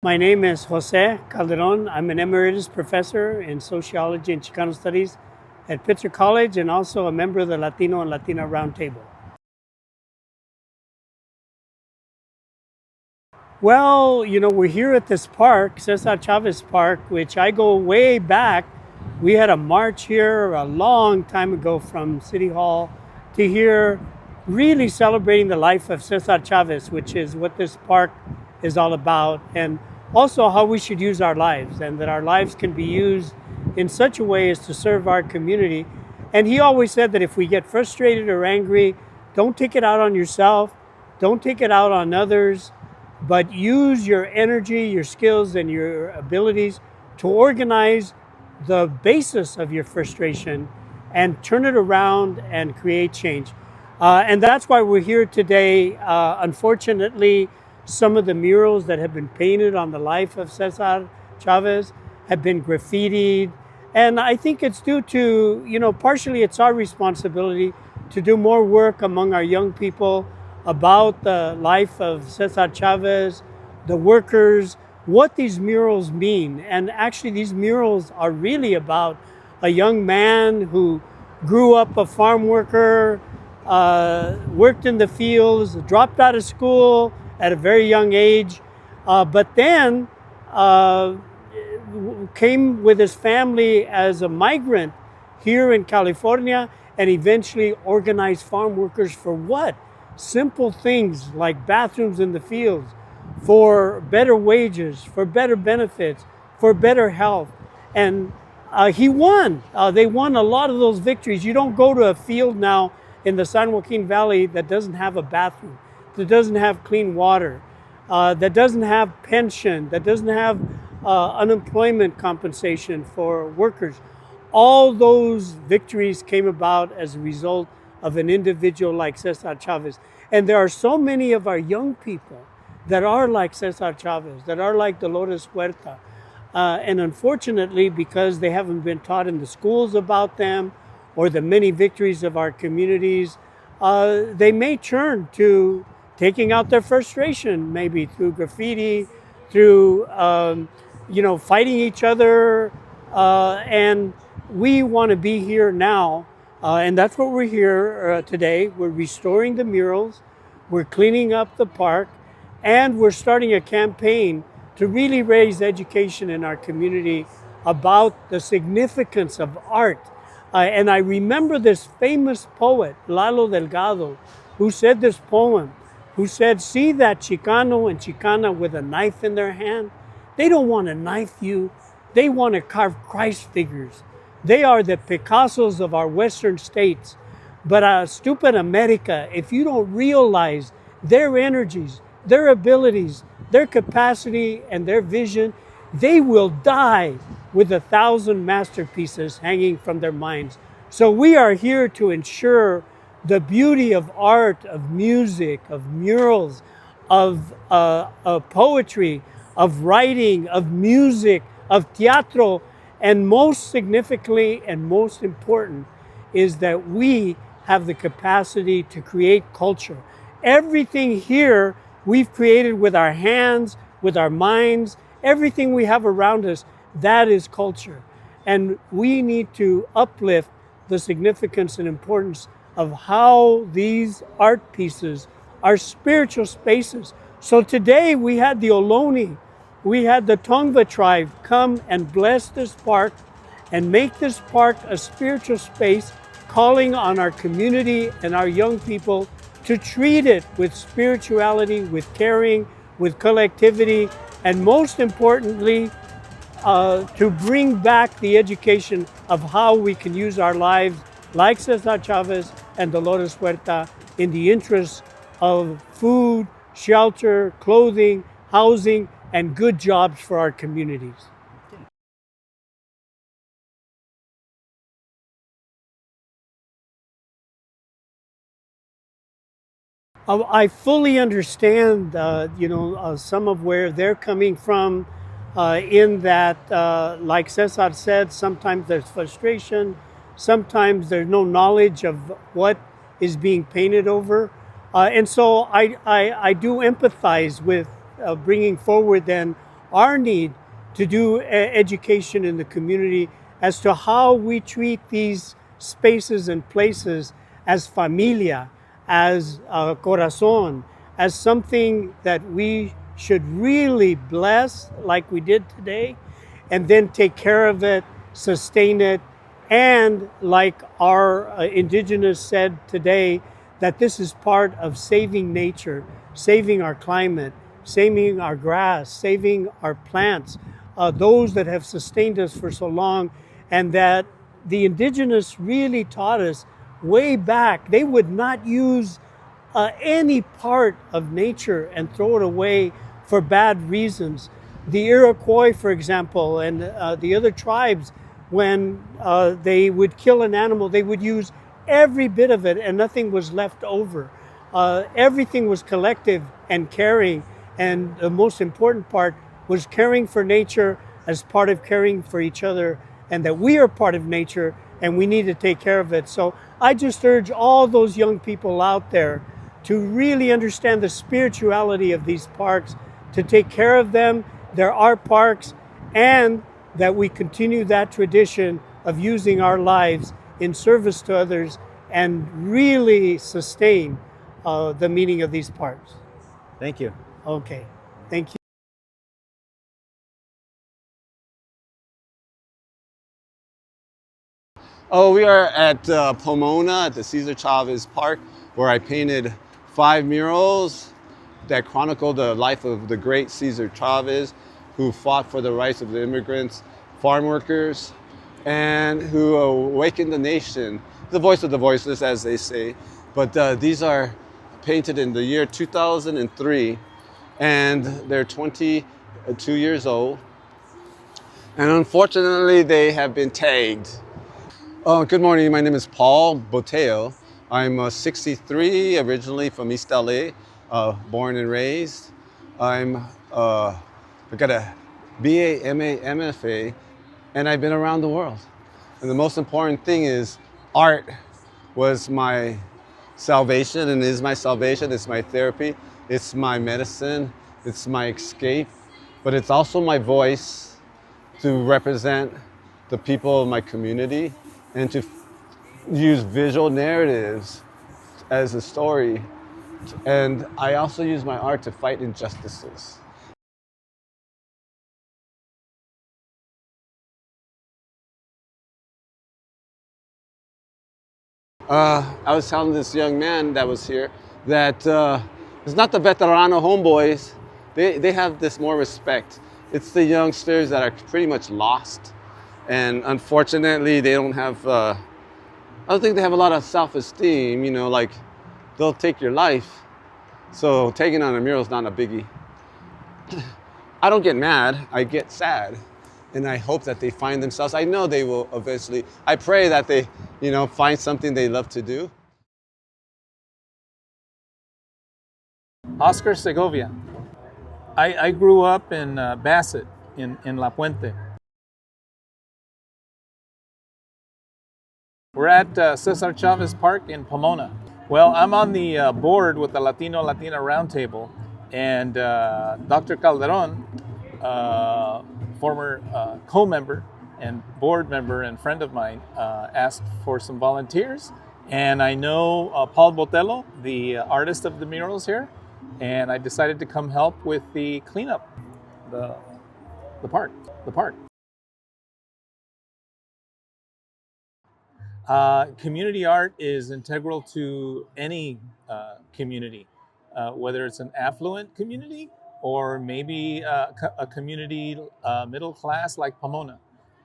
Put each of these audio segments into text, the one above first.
My name is Jose Calderon. I'm an emeritus professor in sociology and Chicano studies at Pitzer College and also a member of the Latino and Latina Roundtable. Well, we're here at this park, Cesar Chavez Park, which I go way back. We had a march here a long time ago from City Hall to here, really celebrating the life of Cesar Chavez, which is what this park is all about, and also how we should use our lives, and that our lives can be used in such a way as to serve our community. And he always said that if we get frustrated or angry, don't take it out on yourself, don't take it out on others, but use your energy, your skills, and your abilities to organize the basis of your frustration and turn it around and create change. And that's why we're here today. Unfortunately, some of the murals that have been painted on the life of Cesar Chavez have been graffitied. And I think it's due to, partially it's our responsibility to do more work among our young people about the life of Cesar Chavez, the workers, what these murals mean. And actually these murals are really about a young man who grew up a farm worker, worked in the fields, dropped out of school at a very young age, but then came with his family as a migrant here in California and eventually organized farm workers for what? Simple things like bathrooms in the fields, for better wages, for better benefits, for better health. And he won. They won a lot of those victories. You don't go to a field now in the San Joaquin Valley that doesn't have a bathroom, that doesn't have clean water, that doesn't have pension, that doesn't have unemployment compensation for workers. All those victories came about as a result of an individual like Cesar Chavez. And there are so many of our young people that are like Cesar Chavez, that are like Dolores Huerta. And unfortunately, because they haven't been taught in the schools about them or the many victories of our communities, they may turn to taking out their frustration, maybe through graffiti, through fighting each other. And we want to be here now. And that's what we're here today. We're restoring the murals, we're cleaning up the park, and we're starting a campaign to really raise education in our community about the significance of art. And I remember this famous poet, Lalo Delgado, who said this poem, who said, "See that Chicano and Chicana with a knife in their hand? They don't want to knife you. They want to carve Christ figures. They are the Picassos of our Western states. But stupid America, if you don't realize their energies, their abilities, their capacity, and their vision, they will die with 1,000 masterpieces hanging from their minds." So we are here to ensure the beauty of art, of music, of murals, of poetry, of writing, of music, of teatro, and most significantly and most important is that we have the capacity to create culture. Everything here we've created with our hands, with our minds, everything we have around us, that is culture. And we need to uplift the significance and importance of how these art pieces are spiritual spaces. So today we had the Ohlone, we had the Tongva tribe come and bless this park and make this park a spiritual space, calling on our community and our young people to treat it with spirituality, with caring, with collectivity, and most importantly, to bring back the education of how we can use our lives like Cesar Chavez and Dolores Huerta in the interests of food, shelter, clothing, housing, and good jobs for our communities. I fully understand, some of where they're coming from, in that, like Cesar said, sometimes there's frustration, sometimes there's no knowledge of what is being painted over. And so I do empathize with bringing forward then our need to do education in the community as to how we treat these spaces and places as familia, as corazon, as something that we should really bless like we did today, and then take care of it, sustain it, and like our indigenous said today, that this is part of saving nature, saving our climate, saving our grass, saving our plants, those that have sustained us for so long, and that the indigenous really taught us way back. They would not use any part of nature and throw it away for bad reasons. The Iroquois, for example, and the other tribes, when they would kill an animal, they would use every bit of it and nothing was left over. Everything was collective and caring, and the most important part was caring for nature as part of caring for each other, and that we are part of nature and we need to take care of it. So I just urge all those young people out there to really understand the spirituality of these parks, to take care of them. There are parks, and that we continue that tradition of using our lives in service to others and really sustain the meaning of these parks. Thank you. Okay, thank you. Oh, we are at Pomona at the Cesar Chavez Park, where I painted 5 murals that chronicle the life of the great Cesar Chavez, who fought for the rights of the immigrants, farm workers, and who awakened the nation, the voice of the voiceless, as they say. But these are painted in the year 2003, and they're 22 years old. And unfortunately, they have been tagged. Good morning, my name is Paul Boteo. I'm 63, originally from East LA, born and raised. I got a BA, MA, MFA, and I've been around the world. And the most important thing is art was my salvation and is my salvation. It's my therapy, it's my medicine, it's my escape, but it's also my voice to represent the people of my community and to use visual narratives as a story. And I also use my art to fight injustices. I was telling this young man that was here that it's not the veterano homeboys. They have this more respect. It's the youngsters that are pretty much lost. And unfortunately, they don't have, I don't think they have a lot of self-esteem, you know, like they'll take your life. So taking on a mural is not a biggie. I don't get mad, I get sad. And I hope that they find themselves. I know they will eventually. I pray that they, you know, find something they love to do. Oscar Segovia. I grew up in Bassett, in La Puente. We're at Cesar Chavez Park in Pomona. Well, I'm on the board with the Latino Roundtable, and Dr. Calderon, former co-member and board member and friend of mine, asked for some volunteers. And I know Paul Botello, the artist of the murals here, and I decided to come help with the cleanup, the park. Community art is integral to any community, whether it's an affluent community or maybe a community middle class like Pomona.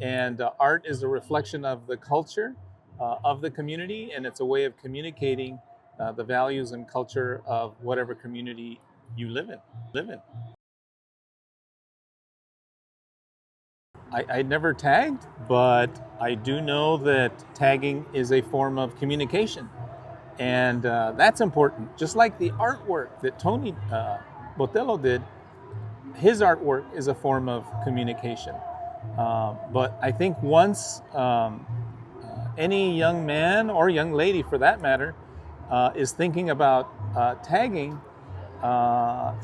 And art is a reflection of the culture of the community, and it's a way of communicating the values and culture of whatever community you live in. I never tagged, but I do know that tagging is a form of communication. And that's important. Just like the artwork that Tony Botello did, his artwork is a form of communication. But I think once any young man or young lady, for that matter, is thinking about tagging,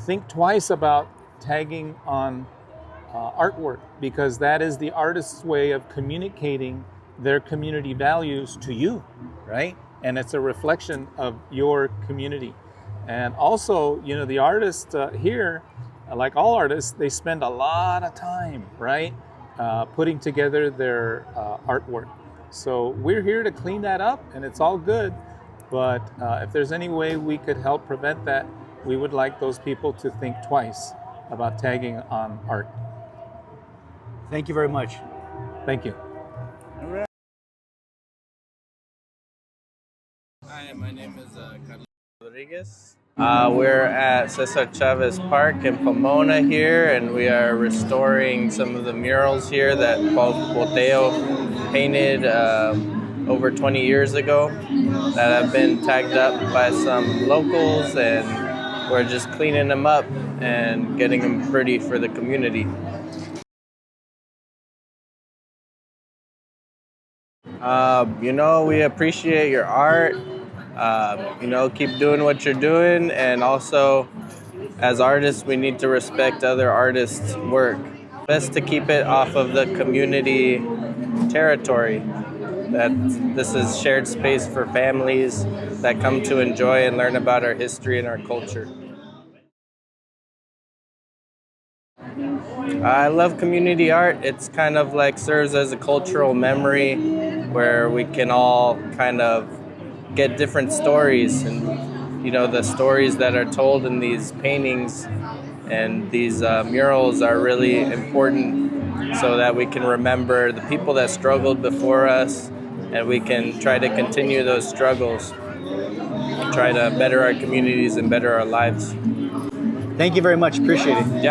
think twice about tagging on artwork, because that is the artist's way of communicating their community values to you, right? And it's a reflection of your community. And also, you know, the artist here, like all artists, they spend a lot of time, right, putting together their artwork. So we're here to clean that up, and it's all good. But if there's any way we could help prevent that, we would like those people to think twice about tagging on art. Thank you very much. Thank you. Hi, my name is Carlos Rodriguez. We're at Cesar Chavez Park in Pomona here, and we are restoring some of the murals here that Paul Boteo painted over 20 years ago that have been tagged up by some locals, and we're just cleaning them up and getting them pretty for the community. You know, we appreciate your art. You know, keep doing what you're doing, and also as artists we need to respect other artists' work. Best to keep it off of the community territory. That this is shared space for families that come to enjoy and learn about our history and our culture. I love community art. It's kind of like serves as a cultural memory where we can all kind of get different stories, and you know, the stories that are told in these paintings and these murals are really important so that we can remember the people that struggled before us, and we can try to continue those struggles, try to better our communities and better our lives. Thank you very much. Appreciate it. Yeah.